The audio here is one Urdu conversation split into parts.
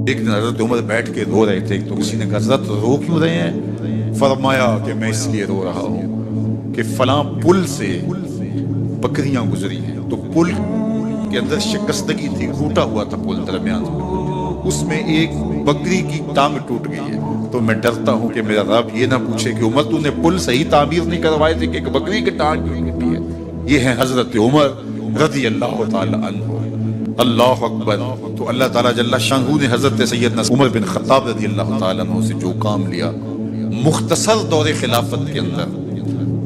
ایک دن حضرت عمر بیٹھ کے رو رہے تھے تو کسی نے کہا حضرت رو کیوں رہے ہیں؟ فرمایا کہ میں اس لیے رو رہا ہوں کہ فلاں پل سے بکریاں گزری ہیں، تو پل کے اندر شکستگی تھی، ٹوٹا ہوا تھا پل درمیان میں، اس میں ایک بکری کی ٹانگ ٹوٹ گئی ہے، تو میں ڈرتا ہوں کہ میرا رب یہ نہ پوچھے کہ عمر تو نے پل صحیح تعمیر نہیں کروائے تھے کہ ایک بکری کی ٹانگ کیوں ٹوٹی ہے۔ یہ ہے حضرت عمر رضی اللہ تعالی عنہ۔ اللہ اکبر۔ تو اللہ تعالیٰ جل شانہ نے حضرت سیدنا عمر بن خطاب رضی اللہ تعالیٰ عنہ سے جو کام لیا، مختصر دور خلافت کے اندر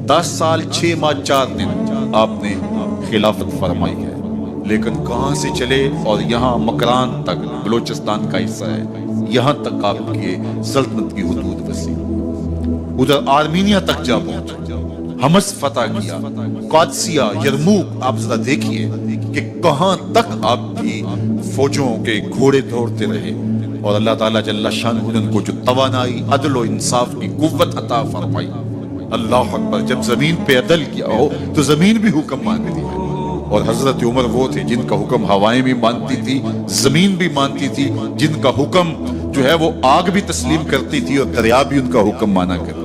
10 سال 6 ماہ 4 دن آپ نے خلافت فرمائی ہے، لیکن کہاں سے چلے اور یہاں مکران تک، بلوچستان کا حصہ ہے، یہاں تک آپ کی سلطنت کی حدود وسیع، ادھر آرمینیا تک جا پہنچے، حمص فتح کیا، قادسیہ، یرموک۔ آپ ذرا دیکھیے کہ کہاں تک آپ کی فوجوں کے گھوڑے دوڑتے رہے، اور اللہ تعالیٰ جل شانہ نے ان کو جو توانائی، عدل و انصاف کی قوت عطا فرمائی۔ اللہ اکبر۔ جب زمین پہ عدل کیا ہو تو زمین بھی حکم مانتی ہے، اور حضرت عمر وہ تھے جن کا حکم ہوائیں بھی مانتی تھی، زمین بھی مانتی تھی، جن کا حکم جو ہے وہ آگ بھی تسلیم کرتی تھی اور دریا بھی ان کا حکم مانا کرتی تھی۔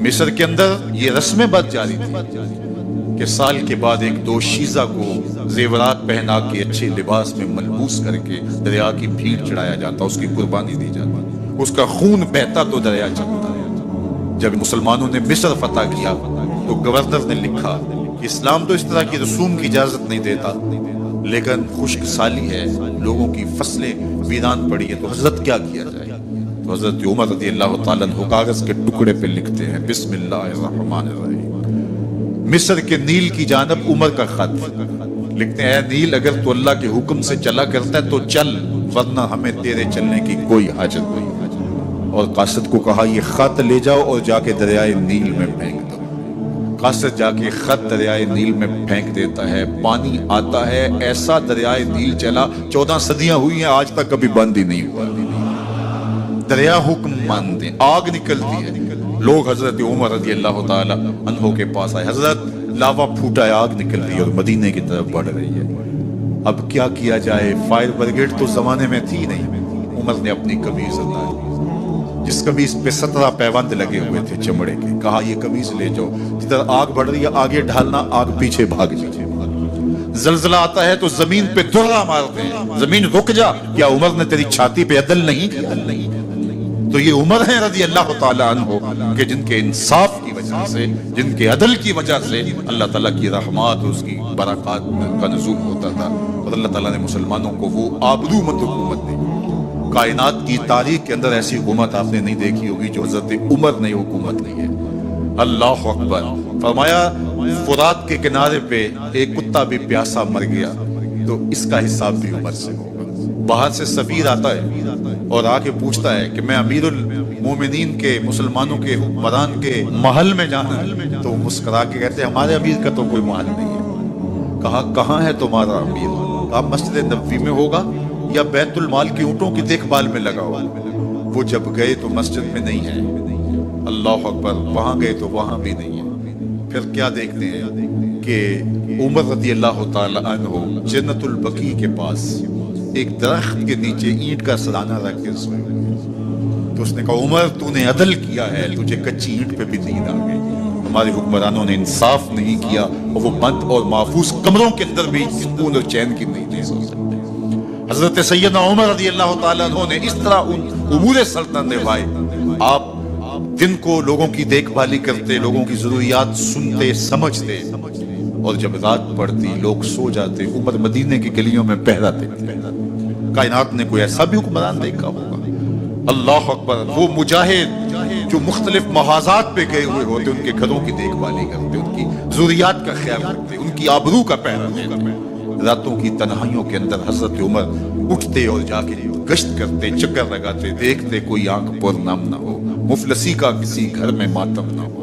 مصر کے اندر یہ رسم بد جاری تھی کہ سال کے بعد ایک دوشیزہ کو زیورات پہنا کے اچھے لباس میں ملبوس کر کے دریا کی بھیڑ چڑھایا جاتا، اس کی قربانی دی جاتی، اس کا خون بہتا تو دریا چلتا۔ جب مسلمانوں نے مصر فتح کیا تو گورنر نے لکھا کہ اسلام تو اس طرح کی رسوم کی اجازت نہیں دیتا، لیکن خشک سالی ہے، لوگوں کی فصلیں ویران پڑی ہے، تو حضرت کیا کیا جائے؟ تو حضرت عمر رضی اللہ تعالیٰ عنہ کاغذ کے ٹکڑے پہ لکھتے ہیں بسم اللہ الرحمن الرحیم، مصر کے نیل کی جانب عمر کا خط لکھتے ہیں، اے نیل اگر تو اللہ کے حکم سے چلا کرتا ہے تو چل، ورنہ ہمیں تیرے چلنے کی کوئی حاجت نہیں۔ اور قاصد کو کہا یہ خط لے جاؤ اور جا کے دریائے نیل میں پھینک دو۔ قاصد جا کے خط دریائے نیل میں پھینک دیتا ہے، پانی آتا ہے، ایسا دریائے نیل چلا 14 صدیاں ہوئی ہیں آج تک کبھی بند ہی نہیں ہوا۔ دریا حکم مانتے، آگ نکلتی ہے، لوگ حضرت عمر رضی اللہ تعالی عنہ کے پاس آئے، حضرت لاوا پھوٹا ہے، آگ نکل رہی ہے اور مدینے کی طرف بڑھ رہی ہے، اب کیا کیا جائے؟ فائر بریگیڈ تو زمانے میں تھی نہیں۔ عمر نے اپنی قمیض اتاری، جس قمیض پہ 17 پیوند لگے ہوئے تھے چمڑے کے، کہا یہ قمیض لے جاؤ، جدھر آگ بڑھ رہی ہے آگے ڈھالنا، آگ پیچھے بھاگ جائے۔ زلزلہ آتا ہے تو زمین پہ درہ مارتے ہیں، زمین رک جا، کیا عمر نے تیری چھاتی پہ عدل نہیں کیا؟ تو یہ عمر ہیں رضی اللہ تعالیٰ عنہ کہ جن کے انصاف کی وجہ سے، جن کے عدل کی وجہ سے اللہ تعالیٰ کی رحمات، اس کی برکات کا نزول ہوتا تھا، اور اللہ تعالیٰ نے مسلمانوں کو وہ آبرومند حکومت دی۔ کائنات کی تاریخ کے اندر ایسی حکومت آپ نے نہیں دیکھی ہوگی جو حضرت عمر نے حکومت لی ہے۔ اللہ اکبر۔ فرمایا فرات کے کنارے پہ ایک کتا بھی پیاسا مر گیا تو اس کا حساب بھی عمر سے ہوگا۔ باہر سے سفیر آتا ہے اور آ کے پوچھتا ہے کہ میں امیر المومنین کے، مسلمانوں کے حکمران کے محل میں جانا ہے، تو مسکرا کے کہتے ہیں ہمارے امیر کا تو کوئی محل نہیں ہے۔ کہا کہاں ہے تمہارا امیر؟ کہا مسجد نبوی میں ہوگا یا بیت المال کی اونٹوں کی دیکھ بھال میں لگا ہوا۔ وہ جب گئے تو مسجد میں نہیں ہے، اللہ اکبر، وہاں گئے تو وہاں بھی نہیں ہے۔ پھر کیا دیکھتے ہیں کہ عمر رضی اللہ تعالی عنہ جنت البقیع کے پاس ایک درخت کے نیچے اینٹ کا سرانہ رکھ کے سوئے، تو اس نے کہا عمر تو نے عدل کیا ہے، تجھے کچی اینٹ پہ بھی نیند آ گئی، ہمارے حکمرانوں نے انصاف نہیں کیا، اور وہ بند اور محفوظ کمروں کے اندر بھی سکون اور چین کی نیند نہیں سو سکتے۔ حضرت سیدنا عمر رضی اللہ تعالیٰ عنہ نے اس طرح امور سلطنت نبھائے، آپ دن کو لوگوں کی دیکھ بھالی کرتے، لوگوں کی ضروریات سنتے سمجھتے، اور جب رات پڑتی لوگ سو جاتے، عمر مدینے کی گلیوں میں پہرا دیتے۔ کائنات نے کوئی ایسا بھی حکمران دیکھا ہوگا؟ اللہ اکبر۔ وہ مجاہد جو مختلف محاذات پہ گئے ہوئے ہوتے، ان کے گھروں کی دیکھ بھالی کرتے، ان کی ضروریات کا خیال رکھتے، ان کی آبرو کا پہرا دیتے۔ راتوں کی تنہائیوں کے اندر حضرت عمر اٹھتے اور جا کے گشت کرتے، چکر لگاتے، دیکھتے کوئی آنکھ پر نام نہ ہو، مفلسی کا کسی گھر میں ماتم نہ ہو۔